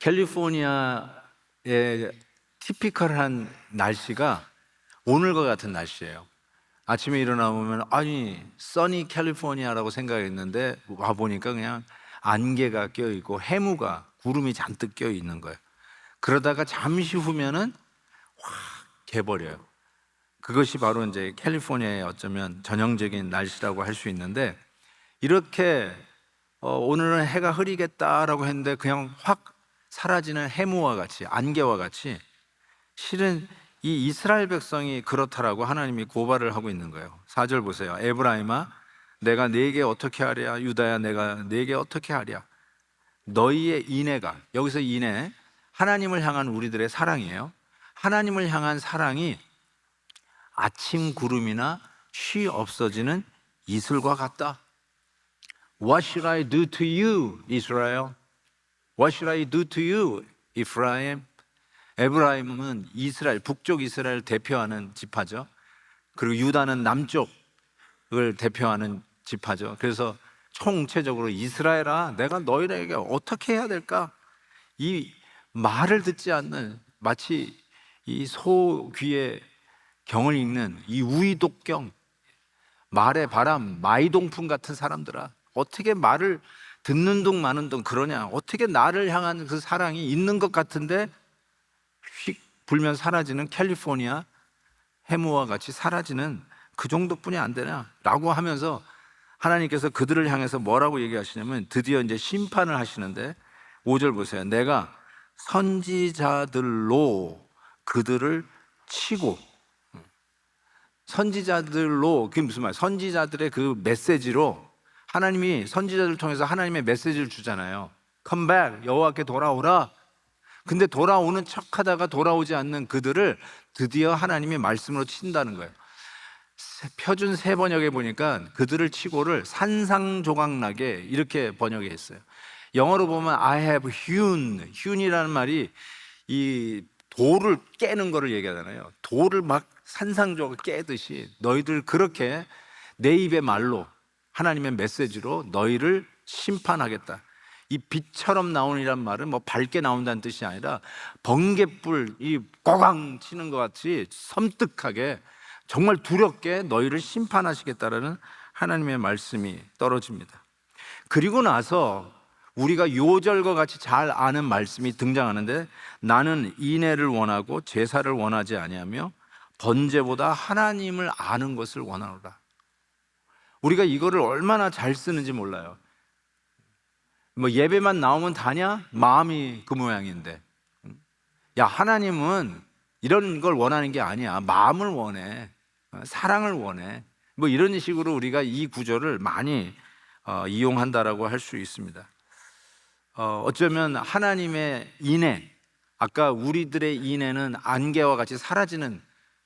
캘리포니아의 티피컬한 날씨가 오늘과 같은 날씨예요. 아침에 일어나보면 아니 써니 캘리포니아라고 생각했는데 와 보니까 그냥 안개가 껴있고 해무가 구름이 잔뜩 껴있는 거예요. 그러다가 잠시 후면은 확 개버려요. 그것이 바로 이제 캘리포니아의 어쩌면 전형적인 날씨라고 할 수 있는데, 이렇게 오늘은 해가 흐리겠다라고 했는데 그냥 확 사라지는 해무와 같이, 안개와 같이, 실은 이 이스라엘 백성이 그렇다라고 하나님이 고발을 하고 있는 거예요. 4절 보세요. 에브라임아 내가 네게 어떻게 하랴, 유다야 내가 네게 어떻게 하랴. 너희의 인애가, 여기서 인애, 하나님을 향한 우리들의 사랑이에요. 하나님을 향한 사랑이 아침 구름이나 쉬 없어지는 이슬과 같다. What should I do to you, Israel? What should I do to you, Ephraim? 에브라임은 이스라엘, 북쪽 이스라엘 대표하는 지파죠. 그리고 유다는 남쪽을 대표하는 지파죠. 그래서 총체적으로 이스라엘아 내가 너희에게 어떻게 해야 될까? 이 말을 듣지 않는, 마치 이 소 귀에 경을 읽는 이 우이독경, 말의 바람, 마이동풍 같은 사람들아, 어떻게 말을 듣는 둥 마는 둥 그러냐? 어떻게 나를 향한 그 사랑이 있는 것 같은데 휙 불면 사라지는 캘리포니아 해무와 같이 사라지는 그 정도뿐이 안 되냐? 라고 하면서 하나님께서 그들을 향해서 뭐라고 얘기하시냐면 드디어 이제 심판을 하시는데, 5절 보세요. 내가 선지자들로 그들을 치고, 선지자들로, 그게 무슨 말이에요? 선지자들의 그 메시지로, 하나님이 선지자들을 통해서 하나님의 메시지를 주잖아요. Come back, 여호와께 돌아오라. 근데 돌아오는 척하다가 돌아오지 않는 그들을 드디어 하나님이 말씀으로 친다는 거예요. 표준 새 번역에 보니까 그들을 치고를 산상조각나게 이렇게 번역해 했어요. 영어로 보면 I have hewn이라는 말이 이 돌을 깨는 거를 얘기하잖아요. 돌을 막 산상조각 깨듯이 너희들 그렇게 내 입의 말로, 하나님의 메시지로 너희를 심판하겠다. 이 빛처럼 나오니란 말은 뭐 밝게 나온다는 뜻이 아니라 번갯불 이 꼬강 치는 것 같이 섬뜩하게, 정말 두렵게 너희를 심판하시겠다라는 하나님의 말씀이 떨어집니다. 그리고 나서 우리가 요절과 같이 잘 아는 말씀이 등장하는데, 나는 인애를 원하고 제사를 원하지 아니하며 번제보다 하나님을 아는 것을 원하노라. 우리가 이거를 얼마나 잘 쓰는지 몰라요. 뭐 예배만 나오면 다냐? 마음이 그 모양인데, 야 하나님은 이런 걸 원하는 게 아니야. 마음을 원해, 사랑을 원해. 뭐 이런 식으로 우리가 이 구절을 많이 이용한다라고 할 수 있습니다. 어쩌면 하나님의 인애, 아까 우리들의 인애는 안개와 같이 사라지는,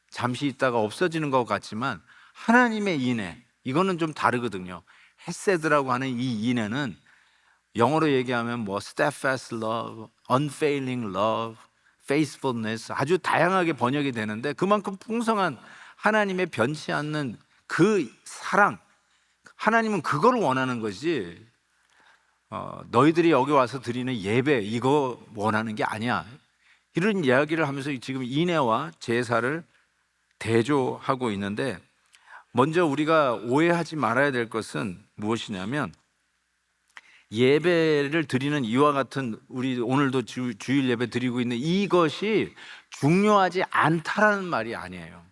잠시 있다가 없어지는 것 같지만 하나님의 인애, 이거는 좀 다르거든요. 헤세드라고 하는 이 인애는 영어로 얘기하면 뭐 steadfast love, unfailing love, faithfulness, 아주 다양하게 번역이 되는데, 그만큼 풍성한 하나님의 변치 않는 그 사랑, 하나님은 그걸 원하는 거지 너희들이 여기 와서 드리는 예배 이거 원하는 게 아니야. 이런 이야기를 하면서 지금 인애와 제사를 대조하고 있는데, 먼저 우리가 오해하지 말아야 될 것은 무엇이냐면, 예배를 드리는 이와 같은, 우리 오늘도 주일 예배 드리고 있는 이것이 중요하지 않다라는 말이 아니에요.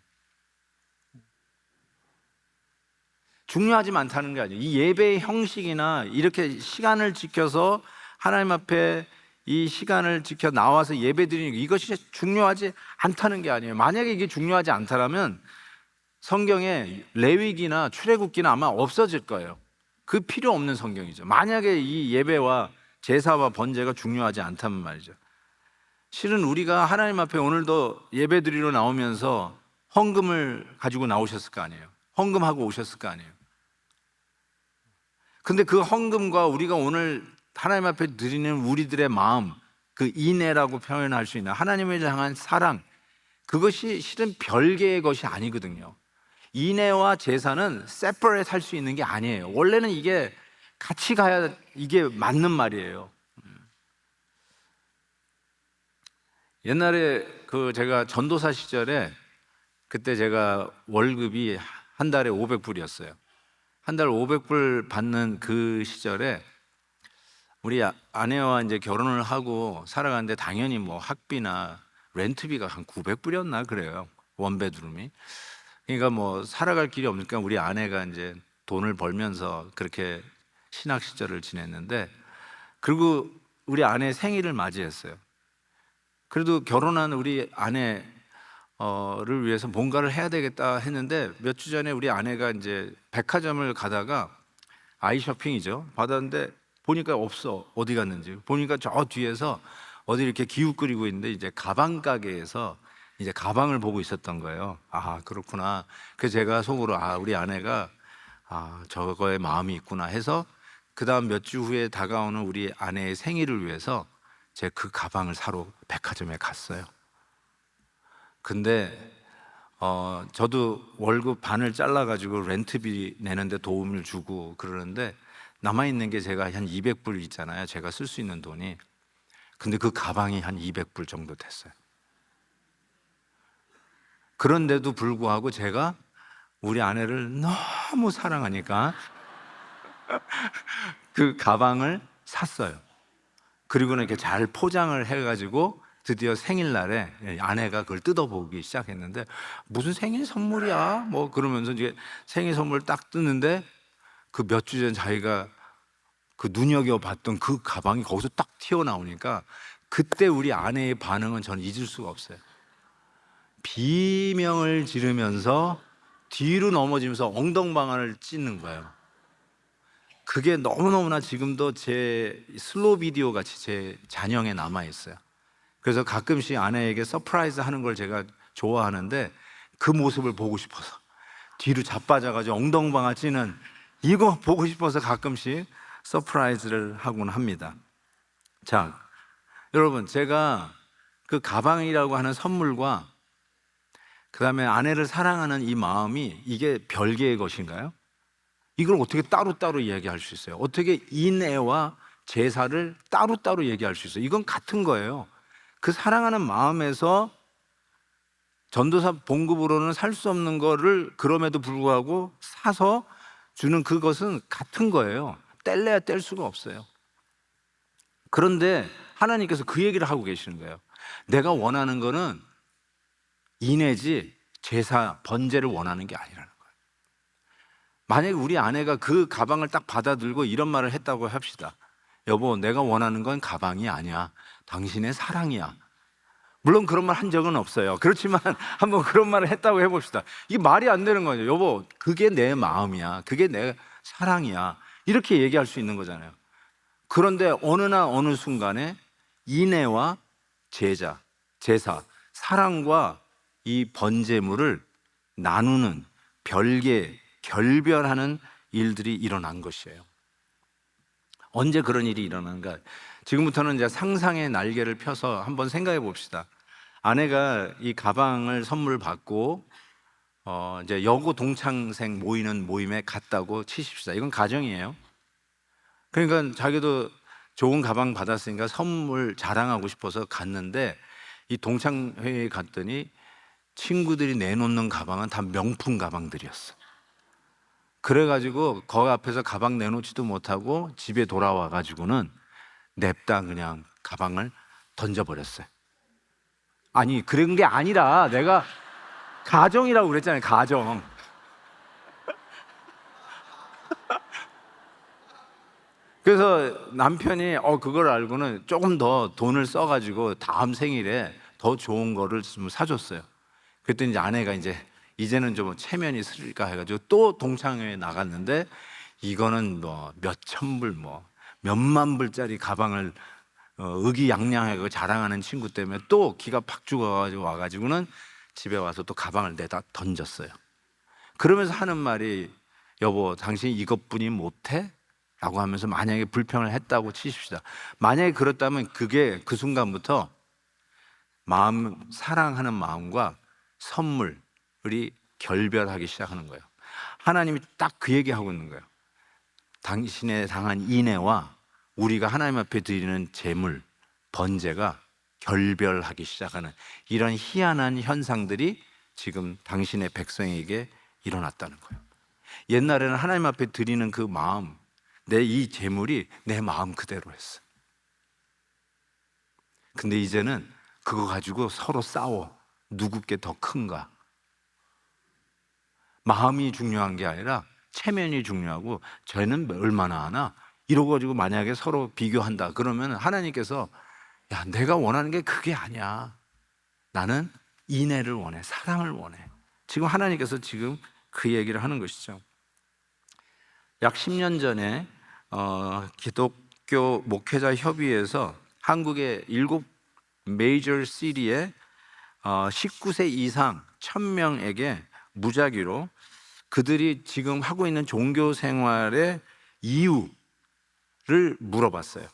중요하지 않다는 게 아니에요. 이 예배의 형식이나 이렇게 시간을 지켜서 하나님 앞에 이 시간을 지켜 나와서 예배 드리는 이것이 중요하지 않다는 게 아니에요. 만약에 이게 중요하지 않다라면 성경에 레위기나 출애굽기는 아마 없어질 거예요. 그 필요 없는 성경이죠. 만약에 이 예배와 제사와 번제가 중요하지 않다면 말이죠. 실은 우리가 하나님 앞에 오늘도 예배 드리러 나오면서 헌금을 가지고 나오셨을 거 아니에요. 헌금하고 오셨을 거 아니에요. 근데 그 헌금과 우리가 오늘 하나님 앞에 드리는 우리들의 마음, 그 인애라고 표현할 수 있는 하나님을 향한 사랑, 그것이 실은 별개의 것이 아니거든요. 인애와 제사는 separate 할 수 있는 게 아니에요. 원래는 이게 같이 가야 이게 맞는 말이에요. 옛날에 제가 전도사 시절에 그때 제가 월급이 한 달에 500불이었어요. 한 달 500불 받는 그 시절에 우리 아내와 이제 결혼을 하고 살아가는데 당연히 뭐 학비나 렌트비가 한 900불이었나 그래요. 원베드룸이. 그러니까 뭐 살아갈 길이 없으니까 우리 아내가 이제 돈을 벌면서 그렇게 신학 시절을 지냈는데, 그리고 우리 아내 생일을 맞이했어요. 그래도 결혼한 우리 아내를 위해서 뭔가를 해야 되겠다 했는데, 몇 주 전에 우리 아내가 이제 백화점을 가다가 아이 쇼핑이죠. 받았는데 보니까 없어. 어디 갔는지. 보니까 저 뒤에서 어디 이렇게 기웃거리고 있는데 이제 가방 가게에서 이제 가방을 보고 있었던 거예요. 아, 그렇구나. 그래서 제가 속으로 우리 아내가 저거에 마음이 있구나 해서 그 다음 몇 주 후에 다가오는 우리 아내의 생일을 위해서 제가 그 가방을 사러 백화점에 갔어요. 근데 저도 월급 반을 잘라가지고 렌트비 내는데 도움을 주고 그러는데, 남아있는 게 제가 한 200불 있잖아요. 제가 쓸 수 있는 돈이. 근데 그 가방이 한 200불 정도 됐어요. 그런데도 불구하고 제가 우리 아내를 너무 사랑하니까 그 가방을 샀어요. 그리고는 이렇게 잘 포장을 해가지고 드디어 생일날에 아내가 그걸 뜯어보기 시작했는데, 무슨 생일 선물이야? 뭐 그러면서 이제 생일 선물 딱 뜯는데, 그 몇 주 전 자기가 그 눈여겨봤던 그 가방이 거기서 딱 튀어나오니까 그때 우리 아내의 반응은 저는 잊을 수가 없어요. 비명을 지르면서 뒤로 넘어지면서 엉덩방아를 찢는 거예요. 그게 너무너무나 지금도 제 슬로우 비디오 같이 제 잔영에 남아있어요. 그래서 가끔씩 아내에게 서프라이즈 하는 걸 제가 좋아하는데, 그 모습을 보고 싶어서 뒤로 자빠져가지고 엉덩방아 찌는 이거 보고 싶어서 가끔씩 서프라이즈를 하곤 합니다. 자, 여러분, 제가 그 가방이라고 하는 선물과 그 다음에 아내를 사랑하는 이 마음이 이게 별개의 것인가요? 이걸 어떻게 따로따로 이야기할 수 있어요? 어떻게 인애와 제사를 따로따로 얘기할 수 있어요? 이건 같은 거예요. 그 사랑하는 마음에서 전도사 봉급으로는 살 수 없는 거를 그럼에도 불구하고 사서 주는 그것은 같은 거예요. 뗄래야 뗄 수가 없어요. 그런데 하나님께서 그 얘기를 하고 계시는 거예요. 내가 원하는 거는 인애지 제사, 번제를 원하는 게 아니라는 거예요. 만약에 우리 아내가 그 가방을 딱 받아들고 이런 말을 했다고 합시다. 여보, 내가 원하는 건 가방이 아니야. 당신의 사랑이야. 물론 그런 말 한 적은 없어요. 그렇지만 한번 그런 말을 했다고 해봅시다. 이게 말이 안 되는 거죠. 여보, 그게 내 마음이야. 그게 내 사랑이야. 이렇게 얘기할 수 있는 거잖아요. 그런데 어느 순간에 인애와 제사, 사랑과 이 번제물을 나누는 결별하는 일들이 일어난 것이에요. 언제 그런 일이 일어나는가? 지금부터는 이제 상상의 날개를 펴서 한번 생각해 봅시다. 아내가 이 가방을 선물 받고 이제 여고 동창생 모이는 모임에 갔다고 치십시다. 이건 가정이에요. 그러니까 자기도 좋은 가방 받았으니까 선물 자랑하고 싶어서 갔는데, 이 동창회에 갔더니 친구들이 내놓는 가방은 다 명품 가방들이었어. 그래가지고 거기 앞에서 가방 내놓지도 못하고 집에 돌아와 가지고는 냅다 그냥 가방을 던져버렸어요. 아니, 그런 게 아니라 내가 가정이라고 그랬잖아요. 가정. 그래서 남편이 그걸 알고는 조금 더 돈을 써가지고 다음 생일에 더 좋은 거를 좀 사줬어요. 그랬더니 이제 아내가 이제는 좀 체면이 있을까 해가지고 또 동창회에 나갔는데, 이거는 뭐 몇천 불, 뭐 몇만 불짜리 가방을 의기양양하게 자랑하는 친구 때문에 또 기가 팍 죽어가지고 와가지고는 집에 와서 또 가방을 내다 던졌어요. 그러면서 하는 말이, 여보, 당신이 이것뿐이 못해? 라고 하면서 만약에 불평을 했다고 치십시다. 만약에 그렇다면 그게 그 순간부터 사랑하는 마음과 선물이 결별하기 시작하는 거예요. 하나님이 딱 그 얘기하고 있는 거예요. 당신의 당한 인애와 우리가 하나님 앞에 드리는 제물, 번제가 결별하기 시작하는 이런 희한한 현상들이 지금 당신의 백성에게 일어났다는 거예요. 옛날에는 하나님 앞에 드리는 그 마음, 내 이 재물이 내 마음 그대로 했어. 근데 이제는 그거 가지고 서로 싸워. 누구 게 더 큰가? 마음이 중요한 게 아니라 체면이 중요하고 쟤는 얼마나 하나? 이러고 가지고 만약에 서로 비교한다 그러면 하나님께서 야, 내가 원하는 게 그게 아니야. 나는 인애를 원해, 사랑을 원해. 지금 하나님께서 지금 그 얘기를 하는 것이죠. 약 10년 전에 기독교 목회자 협의회에서 한국의 7 메이저 시리에 19세 이상 1000명에게 무작위로 그들이 지금 하고 있는 종교 생활의 이유를 물어봤어요.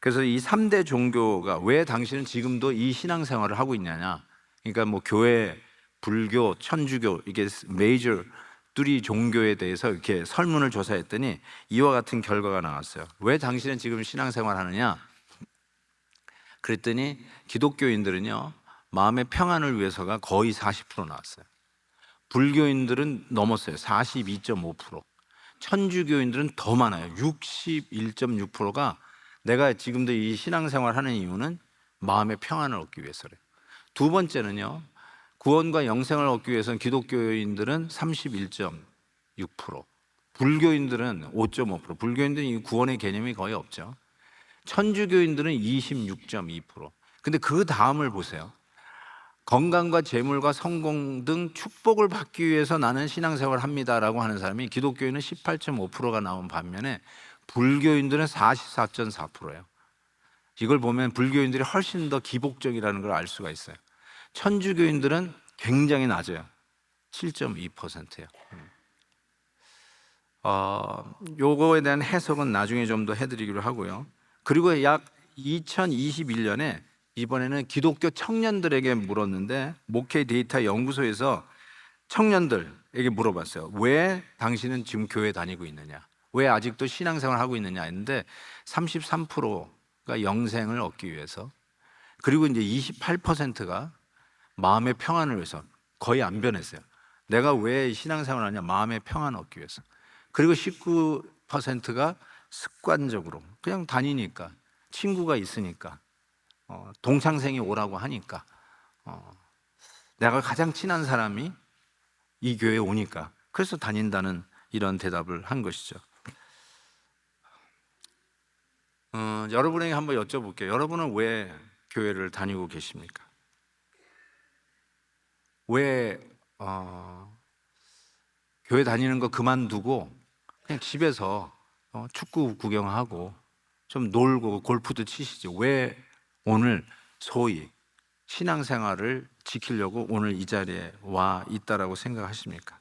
그래서 이 3대 종교가 왜 당신은 지금도 이 신앙생활을 하고 있냐냐. 그러니까 뭐 교회, 불교, 천주교 이게 메이저 뚜리 종교에 대해서 이렇게 설문을 조사했더니 이와 같은 결과가 나왔어요. 왜 당신은 지금 신앙생활 하느냐? 그랬더니 기독교인들은요, 마음의 평안을 위해서가 거의 40% 나왔어요. 불교인들은 넘었어요. 42.5%. 천주교인들은 더 많아요. 61.6%가 내가 지금도 이 신앙생활 하는 이유는 마음의 평안을 얻기 위해서래요. 두 번째는요, 구원과 영생을 얻기 위해서는 기독교인들은 31.6%, 불교인들은 5.5%, 불교인들은 이 구원의 개념이 거의 없죠. 천주교인들은 26.2%. 근데 그 다음을 보세요. 건강과 재물과 성공 등 축복을 받기 위해서 나는 신앙생활을 합니다라고 하는 사람이 기독교인은 18.5%가 나온 반면에 불교인들은 44.4%예요. 이걸 보면 불교인들이 훨씬 더 기복적이라는 걸 알 수가 있어요. 천주교인들은 굉장히 낮아요. 7.2%예요. 요거에 대한 해석은 나중에 좀 더 해드리기로 하고요. 그리고 약 2021년에 이번에는 기독교 청년들에게 물었는데 목회 데이터 연구소에서 청년들에게 물어봤어요. 왜 당신은 지금 교회 다니고 있느냐? 왜 아직도 신앙생활 하고 있느냐 했는데 33%가 영생을 얻기 위해서, 그리고 이제 28%가 마음의 평안을 위해서. 거의 안 변했어요. 내가 왜 신앙생활 하냐? 마음의 평안을 얻기 위해서. 그리고 19%가 습관적으로 그냥 다니니까, 친구가 있으니까, 동창생이 오라고 하니까, 내가 가장 친한 사람이 이 교회에 오니까 그래서 다닌다는 이런 대답을 한 것이죠. 여러분에게 한번 여쭤볼게요. 여러분은 왜 교회를 다니고 계십니까? 왜 교회 다니는 거 그만두고 그냥 집에서 축구 구경하고 좀 놀고 골프도 치시죠? 왜 오늘 소위 신앙생활을 지키려고 오늘 이 자리에 와 있다라고 생각하십니까?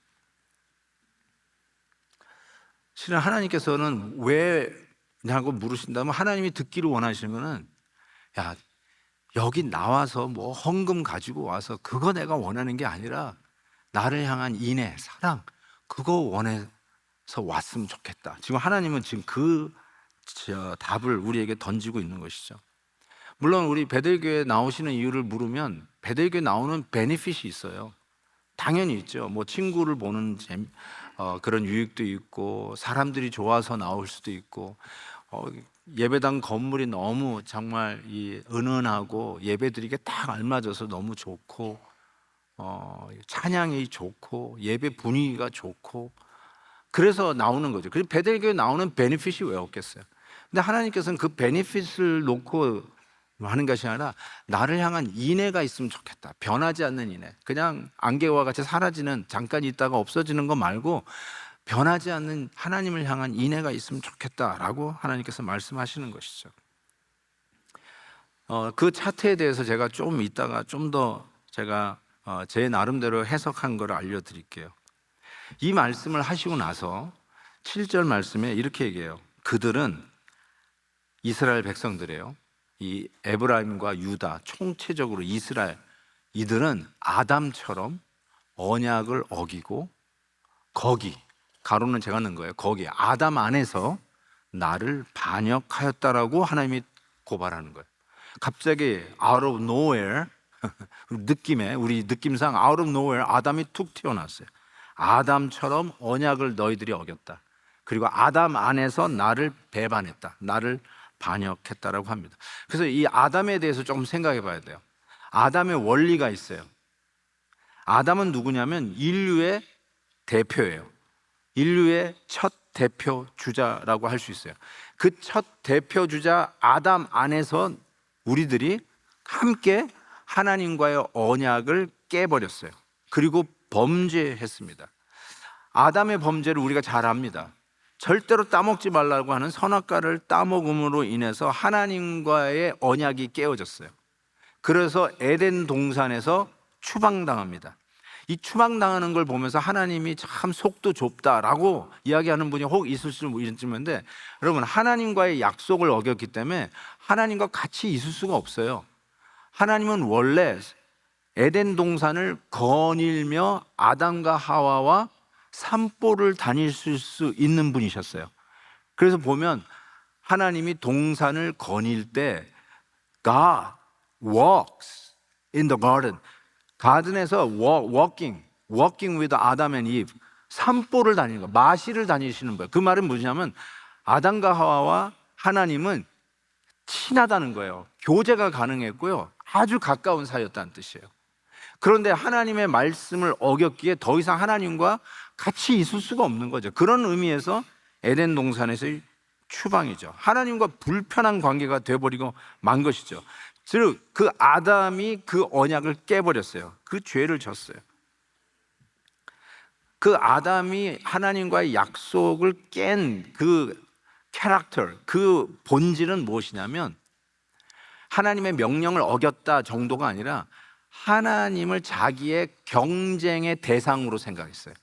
실은 하나님께서는 왜냐고 물으신다면 하나님이 듣기를 원하시는 거는, 야, 여기 나와서 뭐 헌금 가지고 와서 그거 내가 원하는 게 아니라 나를 향한 인애, 사랑, 그거 원해서 왔으면 좋겠다. 지금 하나님은 지금 그 답을 우리에게 던지고 있는 것이죠. 물론 우리 베들교회 나오시는 이유를 물으면 베들교회 나오는 베네핏이 있어요. 당연히 있죠. 뭐 친구를 보는 그런 유익도 있고, 사람들이 좋아서 나올 수도 있고, 예배당 건물이 너무 정말 은은하고 예배드리기에 딱 알맞아서 너무 좋고, 찬양이 좋고 예배 분위기가 좋고, 그래서 나오는 거죠. 그리고 베들교회 나오는 베네핏이 왜 없겠어요? 근데 하나님께서는 그 베네핏을 놓고 하는 것이 아니라 나를 향한 인애가 있으면 좋겠다. 변하지 않는 인애, 그냥 안개와 같이 사라지는, 잠깐 있다가 없어지는 거 말고 변하지 않는 하나님을 향한 인애가 있으면 좋겠다라고 하나님께서 말씀하시는 것이죠. 그 차트에 대해서 제가 좀 이따가 좀 더 제가 제 나름대로 해석한 걸 알려드릴게요. 이 말씀을 하시고 나서 7절 말씀에 이렇게 얘기해요. 그들은, 이스라엘 백성들이에요. 이 에브라임과 유다, 총체적으로 이스라엘, 이들은 아담처럼 언약을 어기고, 거기, 가로는 제가 넣은 거예요. 거기 아담 안에서 나를 반역하였다라고 하나님이 고발하는 거예요. 갑자기 out of nowhere 우리 느낌상 out of nowhere 아담이 툭 튀어나왔어요. 아담처럼 언약을 너희들이 어겼다. 그리고 아담 안에서 나를 배반했다. 나를 반역했다라고 합니다. 그래서 이 아담에 대해서 조금 생각해 봐야 돼요. 아담의 원리가 있어요. 아담은 누구냐면 인류의 대표예요. 인류의 첫 대표 주자라고 할 수 있어요. 그 첫 대표 주자 아담 안에서 우리들이 함께 하나님과의 언약을 깨버렸어요. 그리고 범죄했습니다. 아담의 범죄를 우리가 잘 압니다. 절대로 따먹지 말라고 하는 선악과를 따먹음으로 인해서 하나님과의 언약이 깨어졌어요. 그래서 에덴 동산에서 추방당합니다. 이 추방당하는 걸 보면서 하나님이 참 속도 좁다라고 이야기하는 분이 혹 있을 수 있는데, 여러분, 하나님과의 약속을 어겼기 때문에 하나님과 같이 있을 수가 없어요. 하나님은 원래 에덴 동산을 거닐며 아담과 하와와 산보를 다닐 수 있는 분이셨어요. 그래서 보면 하나님이 동산을 거닐 때 God walks in the garden. 가든에서 walking with Adam and Eve, 산보를 다니는 거, 마실을 다니시는 거예요. 그 말은 뭐냐면 아담과 하와와 하나님은 친하다는 거예요. 교제가 가능했고요. 아주 가까운 사이였다는 뜻이에요. 그런데 하나님의 말씀을 어겼기에 더 이상 하나님과 같이 있을 수가 없는 거죠. 그런 의미에서 에덴 동산에서의 추방이죠. 하나님과 불편한 관계가 되어버리고 만 것이죠. 즉, 그 아담이 그 언약을 깨버렸어요. 그 죄를 졌어요. 그 아담이 하나님과의 약속을 깬 그 캐릭터, 그 본질은 무엇이냐면 하나님의 명령을 어겼다 정도가 아니라 하나님을 자기의 경쟁의 대상으로 생각했어요.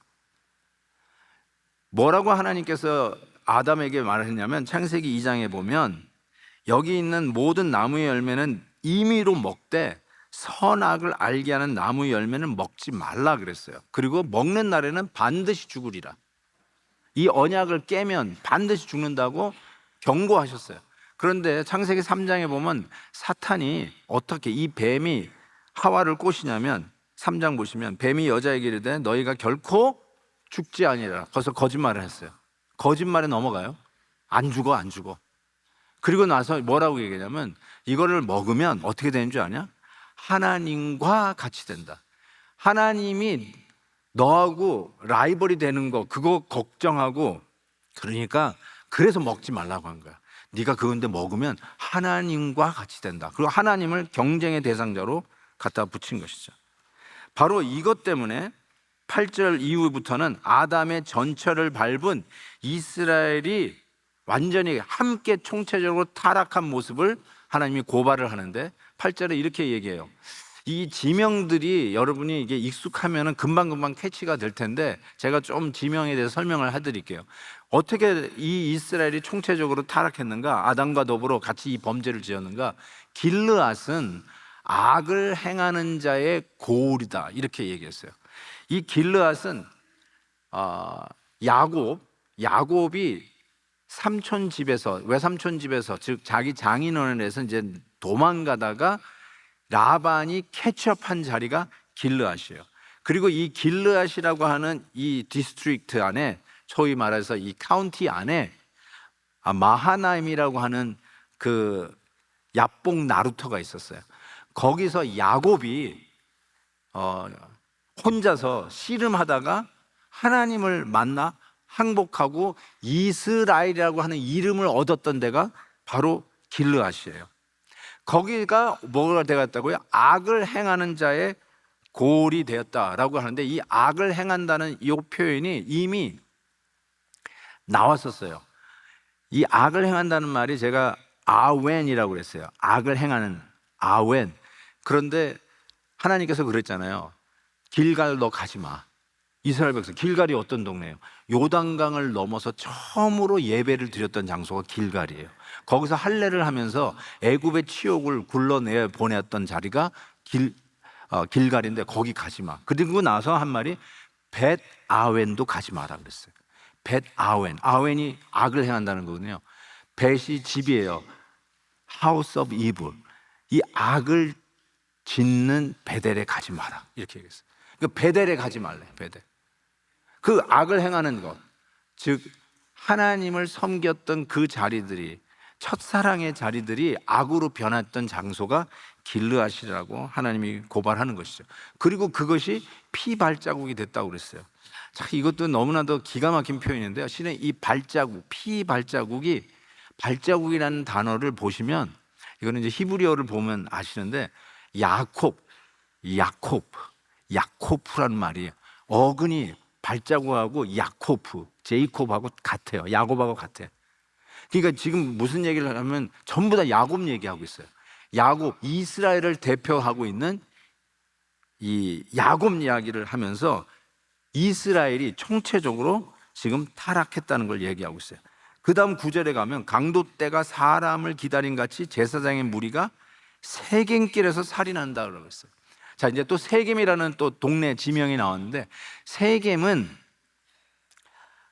뭐라고 하나님께서 아담에게 말을 했냐면 창세기 2장에 보면 여기 있는 모든 나무의 열매는 임의로 먹되 선악을 알게 하는 나무의 열매는 먹지 말라 그랬어요. 그리고 먹는 날에는 반드시 죽으리라. 이 언약을 깨면 반드시 죽는다고 경고하셨어요. 그런데 창세기 3장에 보면 사탄이 어떻게 이 뱀이 하와를 꼬시냐면 3장 보시면 뱀이 여자에게 이르되 너희가 결코 죽지 아니라. 거기서 거짓말을 했어요. 거짓말에 넘어가요. 안 죽어. 그리고 나서 뭐라고 얘기하냐면 이거를 먹으면 어떻게 되는 줄 아냐? 하나님과 같이 된다. 하나님이 너하고 라이벌이 되는 거 그거 걱정하고, 그러니까 그래서 먹지 말라고 한 거야. 네가 그건데 먹으면 하나님과 같이 된다. 그리고 하나님을 경쟁의 대상자로 갖다 붙인 것이죠. 바로 이것 때문에 8절 이후부터는 아담의 전철을 밟은 이스라엘이 완전히 함께 총체적으로 타락한 모습을 하나님이 고발을 하는데 8절에 이렇게 얘기해요. 이 지명들이 여러분이 이게 익숙하면은 금방 캐치가 될 텐데 제가 좀 지명에 대해서 설명을 해드릴게요. 어떻게 이 이스라엘이 총체적으로 타락했는가? 아담과 더불어 같이 이 범죄를 지었는가? 길르앗은 악을 행하는 자의 고울이다 이렇게 얘기했어요. 이 길르앗은 야곱이 삼촌 집에서, 외삼촌 집에서, 즉 자기 장인어른에서 이제 도망가다가 라반이 캐치업한 자리가 길르앗이에요. 그리고 이 길르앗이라고 하는 이 디스트릭트 안에, 소위 말해서 이 카운티 안에 마하나임이라고 하는 그 야복 나루터가 있었어요. 거기서 야곱이 혼자서 씨름하다가 하나님을 만나 항복하고 이스라엘이라고 하는 이름을 얻었던 데가 바로 길르앗이에요. 거기가 뭐가 되었다고요? 악을 행하는 자의 고울이 되었다라고 하는데, 이 악을 행한다는 이 표현이 이미 나왔었어요. 이 악을 행한다는 말이 제가 아웬이라고 그랬어요. 악을 행하는 아웬. 그런데 하나님께서 그랬잖아요. 길갈 너 가지 마. 이스라엘 백성, 길갈이 어떤 동네예요? 요단강을 넘어서 처음으로 예배를 드렸던 장소가 길갈이에요. 거기서 할례를 하면서 애굽의 치욕을 굴러내 보냈던 자리가 길갈인데 거기 가지 마. 그리고 나서 한 말이 벳 아웬도 가지 마라 그랬어요. 벳 아웬, 아웬이 악을 행한다는 거거든요. 벳이 집이에요. House of Evil. 이 악을 짓는 베델에 가지 마라 이렇게 얘기했어요. 그 베델에 가지 말래. 베델. 그 악을 행하는 것, 즉 하나님을 섬겼던 그 자리들이, 첫사랑의 자리들이 악으로 변했던 장소가 길르앗이라고 하나님이 고발하는 것이죠. 그리고 그것이 피 발자국이 됐다고 그랬어요. 자, 이것도 너무나도 기가 막힌 표현인데요. 실은 이 발자국, 피 발자국이, 발자국이라는 단어를 보시면, 이거는 이제 히브리어를 보면 아시는데, 야코프라는 말이에요. 어근이 발자국하고 야코프, 제이콥하고 같아요. 야곱하고 같아요. 그러니까 지금 무슨 얘기를 하면 전부 다 야곱 얘기하고 있어요. 야곱, 이스라엘을 대표하고 있는 이 야곱 이야기를 하면서 이스라엘이 총체적으로 지금 타락했다는 걸 얘기하고 있어요. 그 다음 9절에 가면 강도 떼가 사람을 기다린 같이 제사장의 무리가 세겜길에서 살인한다 그러고 있어요. 자, 이제 또 세겜이라는 또 동네 지명이 나왔는데, 세겜은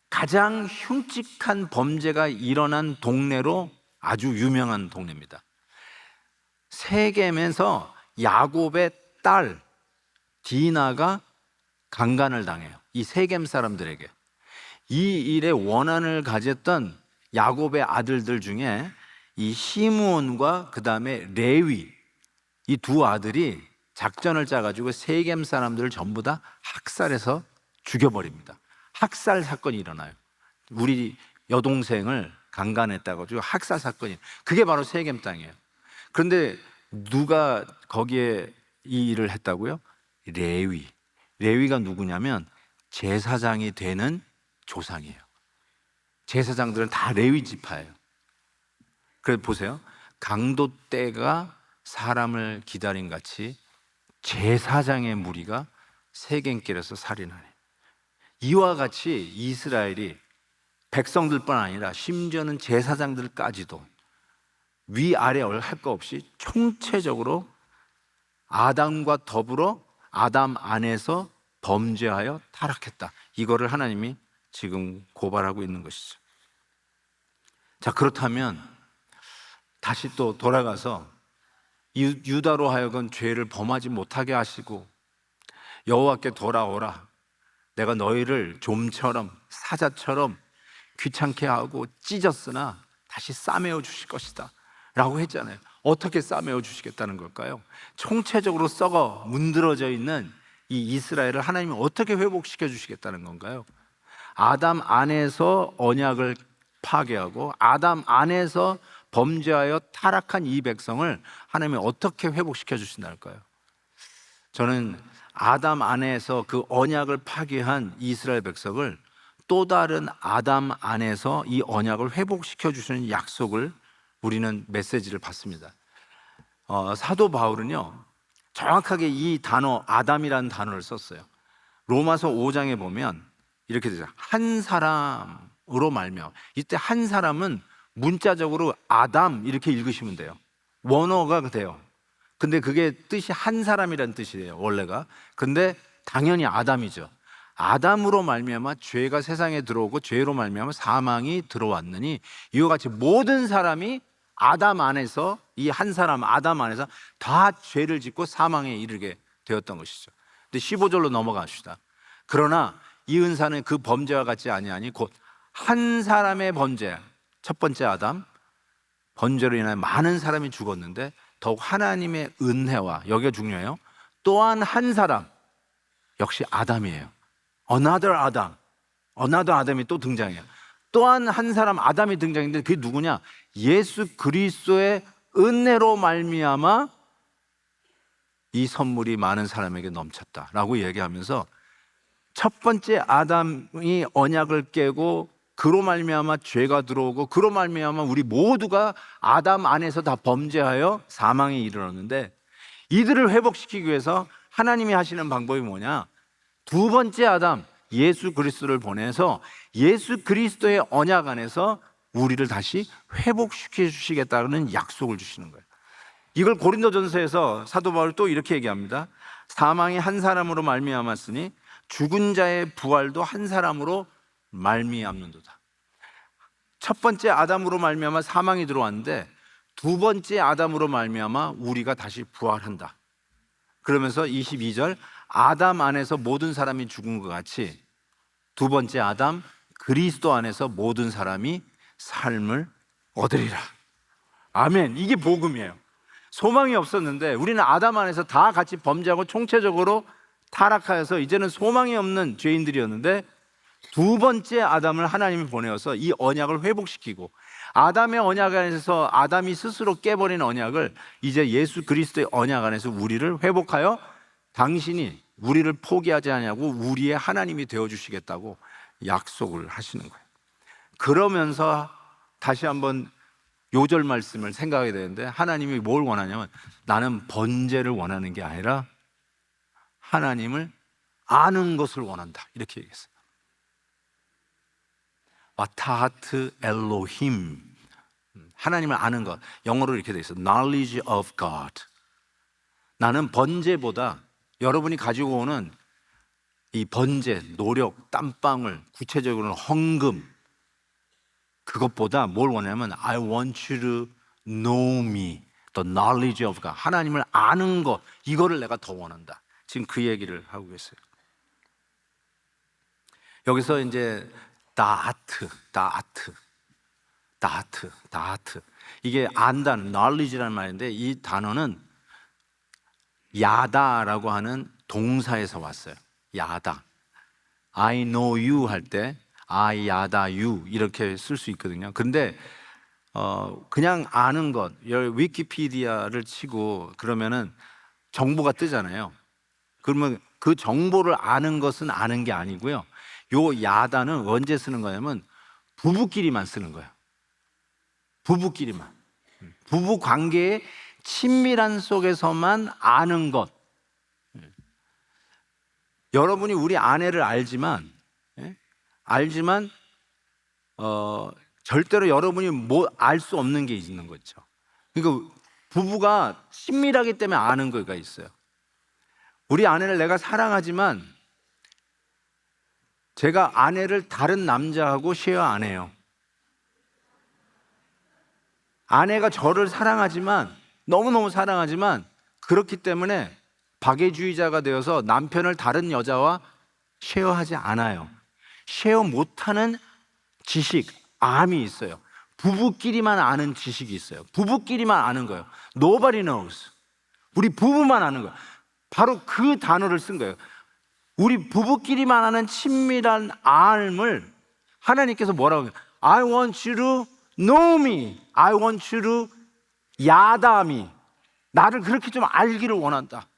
가장 흉측한 범죄가 일어난 동네로 아주 유명한 동네입니다. 세겜에서 야곱의 딸 디나가 강간을 당해요. 이 세겜 사람들에게. 이 일에 원한을 가졌던 야곱의 아들들 중에 이 시므온과 그 다음에 레위, 이 두 아들이 작전을 짜가지고 세겜 사람들을 전부 다 학살해서 죽여버립니다. 학살 사건이 일어나요. 우리 여동생을 강간했다고 가지고 학살 사건이, 그게 바로 세겜 땅이에요. 그런데 누가 거기에 이 일을 했다고요? 레위가 누구냐면 제사장이 되는 조상이에요. 제사장들은 다 레위 지파예요. 그래서 보세요. 강도 떼가 사람을 기다린 같이 제사장의 무리가 세겜길에서 살인하네. 이와 같이 이스라엘이 백성들뿐 아니라 심지어는 제사장들까지도 위아래 할 거 없이 총체적으로 아담과 더불어 아담 안에서 범죄하여 타락했다. 이거를 하나님이 지금 고발하고 있는 것이죠. 자, 그렇다면 다시 또 돌아가서 유다로 하여금 죄를 범하지 못하게 하시고 여호와께 돌아오라, 내가 너희를 좀처럼 사자처럼 귀찮게 하고 찢었으나 다시 싸매어 주실 것이다 라고 했잖아요. 어떻게 싸매어 주시겠다는 걸까요? 총체적으로 썩어 문드러져 있는 이 이스라엘을 하나님이 어떻게 회복시켜 주시겠다는 건가요? 아담 안에서 언약을 파괴하고 아담 안에서 범죄하여 타락한 이 백성을 하나님이 어떻게 회복시켜 주신다할까요? 저는 아담 안에서 그 언약을 파괴한 이스라엘 백성을 또 다른 아담 안에서 이 언약을 회복시켜 주시는 약속을 우리는 메시지를 받습니다. 사도 바울은요, 정확하게 이 단어 아담이라는 단어를 썼어요. 로마서 5장에 보면 이렇게 되죠. 한 사람으로 말미암아. 이때 한 사람은 문자적으로 아담 이렇게 읽으시면 돼요. 원어가 돼요. 근데 그게 뜻이 한 사람이라는 뜻이에요, 원래가. 근데 당연히 아담이죠. 아담으로 말미암아 죄가 세상에 들어오고 죄로 말미암아 사망이 들어왔느니 이와 같이 모든 사람이 아담 안에서, 이 한 사람 아담 안에서 다 죄를 짓고 사망에 이르게 되었던 것이죠. 근데 15절로 넘어갑시다. 그러나 이 은사는 그 범죄와 같지 아니하니 곧 한 사람의 범죄, 첫 번째 아담 번제로 인하여 많은 사람이 죽었는데 더욱 하나님의 은혜와, 여기가 중요해요, 또한 한 사람, 역시 아담이에요. Another 아담이 또 등장해요. 또한 한 사람 아담이 등장했는데 그게 누구냐? 예수 그리스도의 은혜로 말미암아 이 선물이 많은 사람에게 넘쳤다라고 얘기하면서 첫 번째 아담이 언약을 깨고 그로 말미암아 죄가 들어오고 그로 말미암아 우리 모두가 아담 안에서 다 범죄하여 사망에 이르렀는데, 이들을 회복시키기 위해서 하나님이 하시는 방법이 뭐냐? 두 번째 아담 예수 그리스도를 보내서 예수 그리스도의 언약 안에서 우리를 다시 회복시켜 주시겠다는 약속을 주시는 거예요. 이걸 고린도전서에서 사도 바울이 또 이렇게 얘기합니다. 사망이 한 사람으로 말미암았으니 죽은 자의 부활도 한 사람으로 말미암는도다. 첫 번째 아담으로 말미암아 사망이 들어왔는데 두 번째 아담으로 말미암아 우리가 다시 부활한다. 그러면서 22절, 아담 안에서 모든 사람이 죽은 것 같이 두 번째 아담 그리스도 안에서 모든 사람이 삶을 얻으리라. 아멘. 이게 복음이에요. 소망이 없었는데 우리는 아담 안에서 다 같이 범죄하고 총체적으로 타락하여서 이제는 소망이 없는 죄인들이었는데, 두 번째 아담을 하나님이 보내어서 이 언약을 회복시키고, 아담의 언약 안에서 아담이 스스로 깨버린 언약을 이제 예수 그리스도의 언약 안에서 우리를 회복하여 당신이 우리를 포기하지 않냐고 우리의 하나님이 되어주시겠다고 약속을 하시는 거예요. 그러면서 다시 한번 요절 말씀을 생각하게 되는데, 하나님이 뭘 원하냐면 나는 번제를 원하는 게 아니라 하나님을 아는 것을 원한다, 이렇게 얘기했어요. 와타하트 엘로힘, 하나님을 아는 것, 영어로 이렇게 돼 있어요. Knowledge of God. 나는 번제보다 여러분이 가지고 오는 이 번제, 노력, 땀방울, 구체적으로는 헌금, 그것보다 뭘 원하냐면 I want you to know me, the knowledge of God. 하나님을 아는 것, 이거를 내가 더 원한다. 지금 그 얘기를 하고 계세요. 여기서 이제 다하트, 이게 안다는 knowledge라는 말인데, 이 단어는 야다라고 하는 동사에서 왔어요. 야다. I know you 할 때 I 야다 you 이렇게 쓸 수 있거든요. 근데 그냥 아는 것, 위키피디아를 치고 그러면은 정보가 뜨잖아요. 그러면 그 정보를 아는 것은 아는 게 아니고요. 요 야다는 언제 쓰는 거냐면 부부끼리만 쓰는 거예요. 부부끼리만. 부부 관계의 친밀한 속에서만 아는 것. 여러분이 우리 아내를 알지만 절대로 여러분이 뭐 알 수 없는 게 있는 거죠. 그러니까 부부가 친밀하기 때문에 아는 거가 있어요. 우리 아내를 내가 사랑하지만 제가 아내를 다른 남자하고 쉐어 안 해요. 아내가 저를 사랑하지만, 너무너무 사랑하지만, 그렇기 때문에 박애주의자가 되어서 남편을 다른 여자와 쉐어하지 않아요. 쉐어 못하는 지식, 암이 있어요. 부부끼리만 아는 지식이 있어요. 부부끼리만 아는 거예요. Nobody knows. 우리 부부만 아는 거예요. 바로 그 단어를 쓴 거예요. 우리 부부끼리만 아는 친밀한 알을 하나님께서 뭐라고 해요? I want you to know me. I want you to 야다 me. 나를 그렇게 좀 알기를 원한다.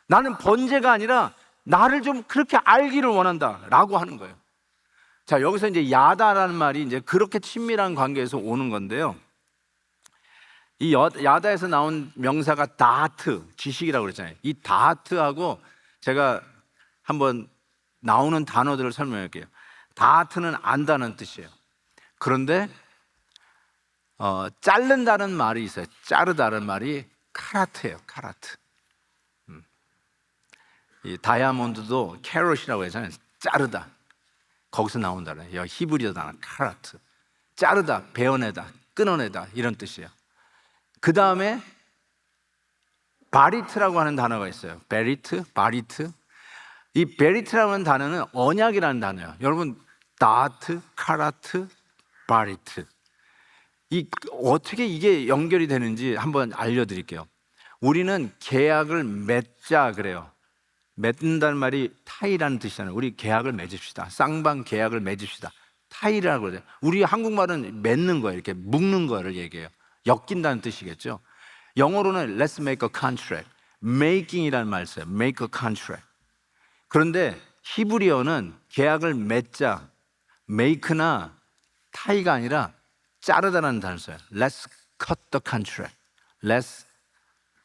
나는 번제가 아니라 나를 좀 그렇게 알기를 원한다 라고 하는 거예요. 자, 여기서 이제 야다라는 말이 이제 그렇게 친밀한 관계에서 오는 건데요. 이 야다에서 나온 명사가 다하트, 지식이라고 그랬잖아요. 이 다하트하고 제가 한번 나오는 단어들을 설명할게요. 다하트는 안다는 뜻이에요. 그런데 자른다는 말이 있어요. 자르다는 말이 카라트예요. 카라트. 이 다이아몬드도 캐럿이라고 하잖아요. 자르다. 거기서 나온다는 히브리어 단어 카라트. 자르다, 베어내다, 끊어내다, 이런 뜻이에요. 그 다음에 바리트라고 하는 단어가 있어요. 베리트, 바리트. 이 베리트라고 하는 단어는 언약이라는 단어예요. 여러분, 다트, 카라트, 바리트. 어떻게 이게 연결이 되는지 한번 알려드릴게요. 우리는 계약을 맺자 그래요. 맺는다는 말이 타이라는 뜻이잖아요. 우리 계약을 맺읍시다. 쌍방 계약을 맺읍시다. 타이라고 그래요. 우리 한국말은 맺는 거예요. 이렇게 묶는 거를 얘기해요. 엮인다는 뜻이겠죠. 영어로는 let's make a contract. making이라는 말 써요. make a contract. 그런데 히브리어는 계약을 맺자, make나 타이가 아니라 자르다라는 단어를 써요. Let's cut the contract. Let's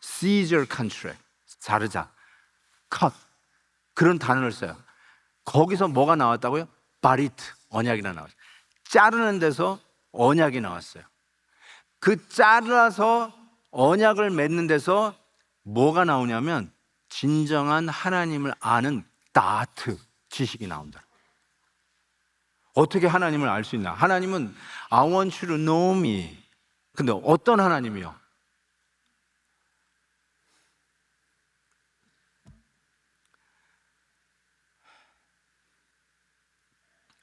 seize your contract. 자르자. cut. 그런 단어를 써요. 거기서 뭐가 나왔다고요? 바리트, 언약이라 나왔어요. 자르는 데서 언약이 나왔어요. 그 잘라서 언약을 맺는 데서 뭐가 나오냐면 진정한 하나님을 아는 다트, 지식이 나온다. 어떻게 하나님을 알 수 있나? 하나님은 I want you to know me. 근데 어떤 하나님이요?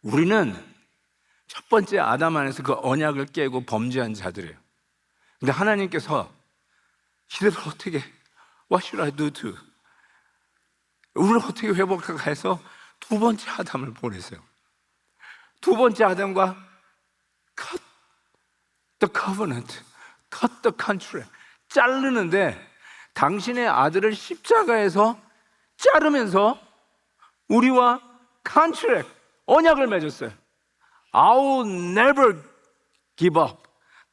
우리는 첫 번째 아담 안에서 그 언약을 깨고 범죄한 자들이에요. 근데 하나님께서 이들을 어떻게 What should I do to? 우리를 어떻게 회복할까 해서 두 번째 아담을 보내세요. 두 번째 아담과 cut the covenant, cut the contract, 자르는데 당신의 아들을 십자가에서 자르면서 우리와 contract, 언약을 맺었어요. I'll never give up.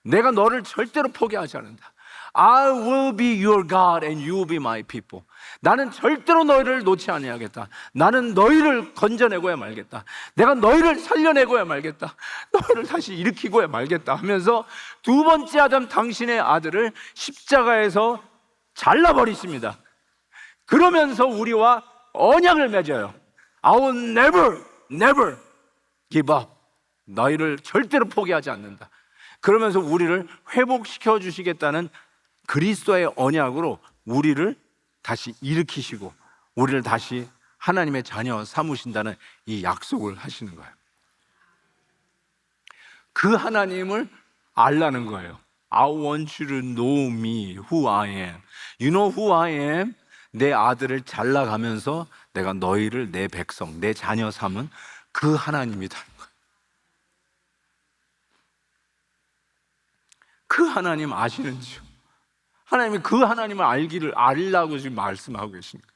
내가 너를 절대로 포기하지 않는다. I will be your God and you will be my people. 나는 절대로 너희를 놓지 아니하겠다. 나는 너희를 건져내고야 말겠다. 내가 너희를 살려내고야 말겠다. 너희를 다시 일으키고야 말겠다 하면서 두 번째 아담 당신의 아들을 십자가에서 잘라버리십니다. 그러면서 우리와 언약을 맺어요. I will never give up. 너희를 절대로 포기하지 않는다. 그러면서 우리를 회복시켜 주시겠다는 그리스도의 언약으로 우리를 다시 일으키시고 우리를 다시 하나님의 자녀 삼으신다는 이 약속을 하시는 거예요. 그 하나님을 알라는 거예요. I want you to know me, who I am. You know who I am? 내 아들을 잘라가면서 내가 너희를 내 백성, 내 자녀 삼은 그 하나님이다. 그 하나님 아시는지요? 하나님이 그 하나님을 알라고 지금 말씀하고 계십니다.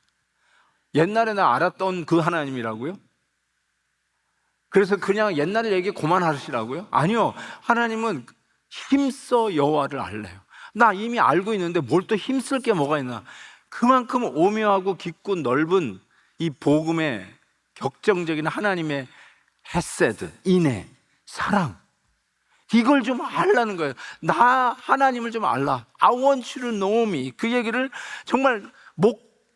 옛날에 나 알았던 그 하나님이라고요? 그래서 그냥 옛날 얘기 그만하시라고요? 아니요. 하나님은 힘써 여호와를 알래요. 나 이미 알고 있는데 뭘 또 힘쓸 게 뭐가 있나? 그만큼 오묘하고 깊고 넓은 이 복음의 격정적인 하나님의 헤세드, 인애, 사랑, 이걸 좀 알라는 거예요. 나 하나님을 좀 알라. I want you to know me. 그 얘기를 정말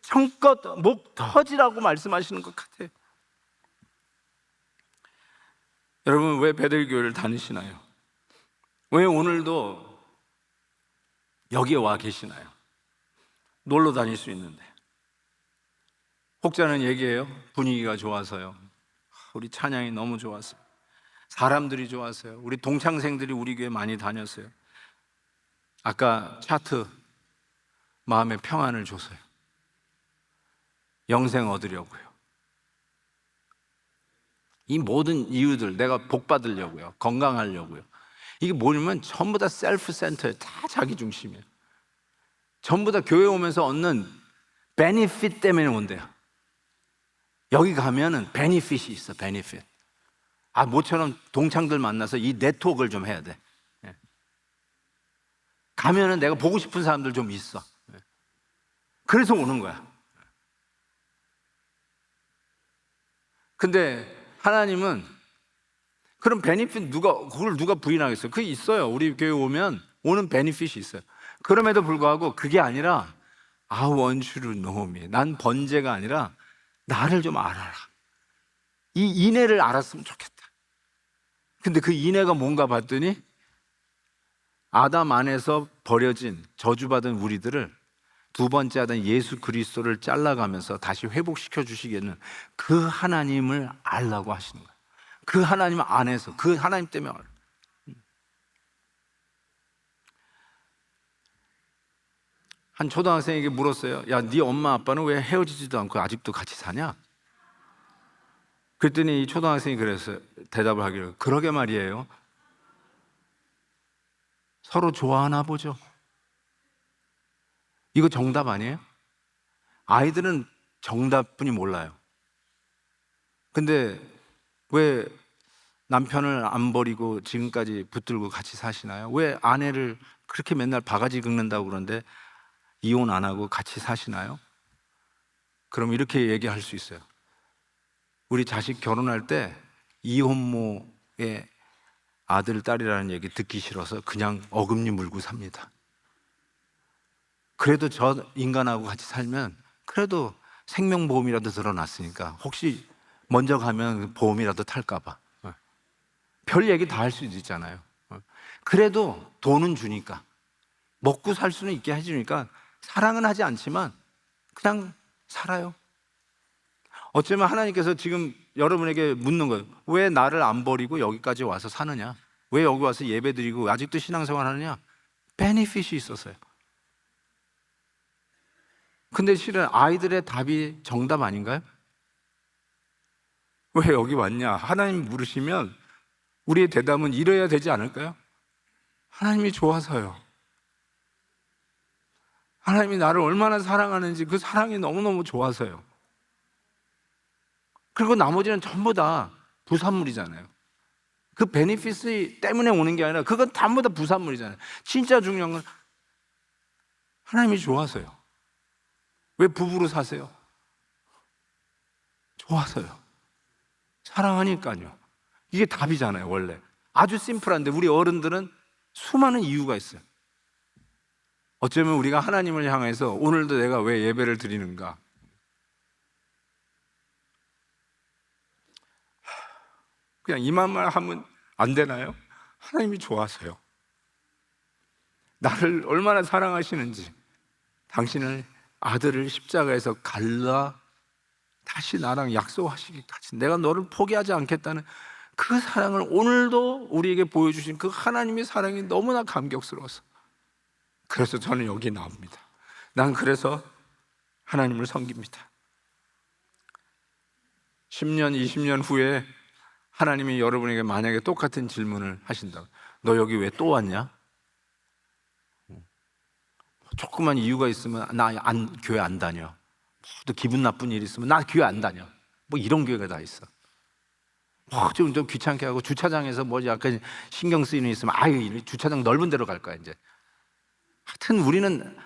정껏 목 터지라고 말씀하시는 것 같아요. 여러분, 왜 베들교회를 다니시나요? 왜 오늘도 여기에 와 계시나요? 놀러 다닐 수 있는데. 혹자는 얘기해요. 분위기가 좋아서요. 우리 찬양이 너무 좋았어요. 사람들이 좋았어요. 우리 동창생들이 우리 교회 많이 다녔어요. 아까 차트 마음의 평안을 줬어요. 영생 얻으려고요. 이 모든 이유들 내가 복 받으려고요. 건강하려고요. 이게 뭐냐면 전부 다 셀프 센터예요. 다 자기 중심이에요. 전부 다 교회 오면서 얻는 베니핏 때문에 온대요. 여기 가면은 베니핏이 있어. 베니핏. 모처럼 동창들 만나서 이 네트워크를 좀 해야 돼. 가면은 내가 보고 싶은 사람들 좀 있어. 그래서 오는 거야. 근데 하나님은 그런 베니핏 그걸 누가 부인하겠어요? 그게 있어요. 우리 교회 오면 오는 베니핏이 있어요. 그럼에도 불구하고 그게 아니라 I want you to know me. 난 번제가 아니라 나를 좀 알아라. 이 인애를 알았으면 좋겠다. 근데 그 인애가 뭔가 봤더니 아담 안에서 버려진 저주받은 우리들을 두 번째 아담 예수 그리스도를 잘라가면서 다시 회복시켜 주시겠는 그 하나님을 알라고 하시는 거예요. 그 하나님 안에서 그 하나님 때문에 알아요. 한 초등학생에게 물었어요. 야, 네 엄마 아빠는 왜 헤어지지도 않고 아직도 같이 사냐? 그랬더니 이 초등학생이 그랬어요. 대답을 하기를, 그러게 말이에요. 서로 좋아하나 보죠. 이거 정답 아니에요? 아이들은 정답뿐이 몰라요. 근데 왜 남편을 안 버리고 지금까지 붙들고 같이 사시나요? 왜 아내를 그렇게 맨날 바가지 긁는다고 그러는데 이혼 안 하고 같이 사시나요? 그럼 이렇게 얘기할 수 있어요. 우리 자식 결혼할 때 이혼모의 아들, 딸이라는 얘기 듣기 싫어서 그냥 어금니 물고 삽니다. 그래도 저 인간하고 같이 살면 그래도 생명보험이라도 들어놨으니까 혹시 먼저 가면 보험이라도 탈까 봐. 별 얘기 다 할 수 있잖아요. 그래도 돈은 주니까, 먹고 살 수는 있게 해주니까 사랑은 하지 않지만 그냥 살아요. 어쩌면 하나님께서 지금 여러분에게 묻는 거예요. 왜 나를 안 버리고 여기까지 와서 사느냐? 왜 여기 와서 예배 드리고 아직도 신앙생활 하느냐? 베네핏이 있어서요. 근데 실은 아이들의 답이 정답 아닌가요? 왜 여기 왔냐? 하나님 물으시면 우리의 대답은 이래야 되지 않을까요? 하나님이 좋아서요. 하나님이 나를 얼마나 사랑하는지 그 사랑이 너무너무 좋아서요. 그리고 나머지는 전부 다 부산물이잖아요. 그 베네피스 때문에 오는 게 아니라 그건 전부 다 부산물이잖아요. 진짜 중요한 건 하나님이 좋아서요. 왜 부부로 사세요? 좋아서요. 사랑하니까요. 이게 답이잖아요, 원래. 아주 심플한데 우리 어른들은 수많은 이유가 있어요. 어쩌면 우리가 하나님을 향해서 오늘도 내가 왜 예배를 드리는가? 그냥 이만만 하면 안 되나요? 하나님이 좋아서요. 나를 얼마나 사랑하시는지, 당신을 아들을 십자가에서 갈라 다시 나랑 약속하시기까지 내가 너를 포기하지 않겠다는 그 사랑을 오늘도 우리에게 보여주신 그 하나님의 사랑이 너무나 감격스러워서, 그래서 저는 여기 나옵니다. 난 그래서 하나님을 섬깁니다. 10년, 20년 후에 하나님이 여러분에게 만약에 똑같은 질문을 하신다고, 너 여기 왜 또 왔냐? 조그만 이유가 있으면 나 교회 안 다녀. 또 기분 나쁜 일 있으면 나 교회 안 다녀. 뭐 이런 교회가 다 있어. 좀 귀찮게 하고 주차장에서 뭐 약간 신경 쓰이는 일 있으면 아유, 주차장 넓은 데로 갈 거야 이제. 하여튼 우리는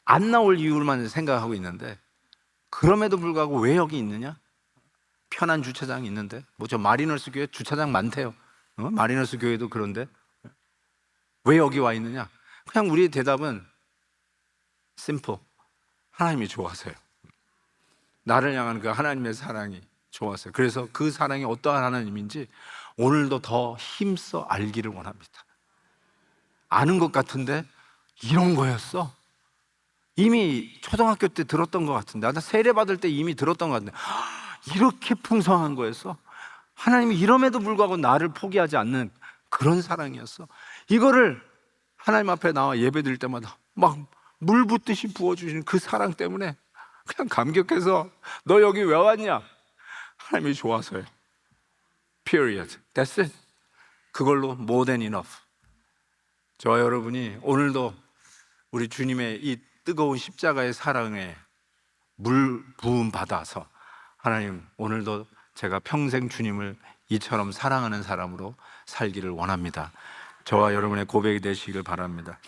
안 나올 이유만 생각하고 있는데, 그럼에도 불구하고 왜 여기 있느냐? 편한 주차장이 있는데, 뭐 저 마리너스 교회 주차장 많대요. 마리너스 교회도 그런데 왜 여기 와 있느냐? 그냥 우리의 대답은 심플. 하나님이 좋아서요. 나를 향한 그 하나님의 사랑이 좋았어요. 그래서 그 사랑이 어떠한 하나님인지 오늘도 더 힘써 알기를 원합니다. 아는 것 같은데 이런 거였어? 이미 초등학교 때 들었던 것 같은데, 나 세례 받을 때 이미 들었던 것 같은데 이렇게 풍성한 거였어? 하나님이 이럼에도 불구하고 나를 포기하지 않는 그런 사랑이었어. 이거를 하나님 앞에 나와 예배 드릴 때마다 막 물 붓듯이 부어주시는 그 사랑 때문에 그냥 감격해서 너 여기 왜 왔냐? 하나님이 좋아서요. Period. That's it. 그걸로 more than enough. 저와 여러분이 오늘도 우리 주님의 이 뜨거운 십자가의 사랑에 물 부음 받아서, 하나님 오늘도 제가 평생 주님을 이처럼 사랑하는 사람으로 살기를 원합니다. 저와 여러분의 고백이 되시길 바랍니다.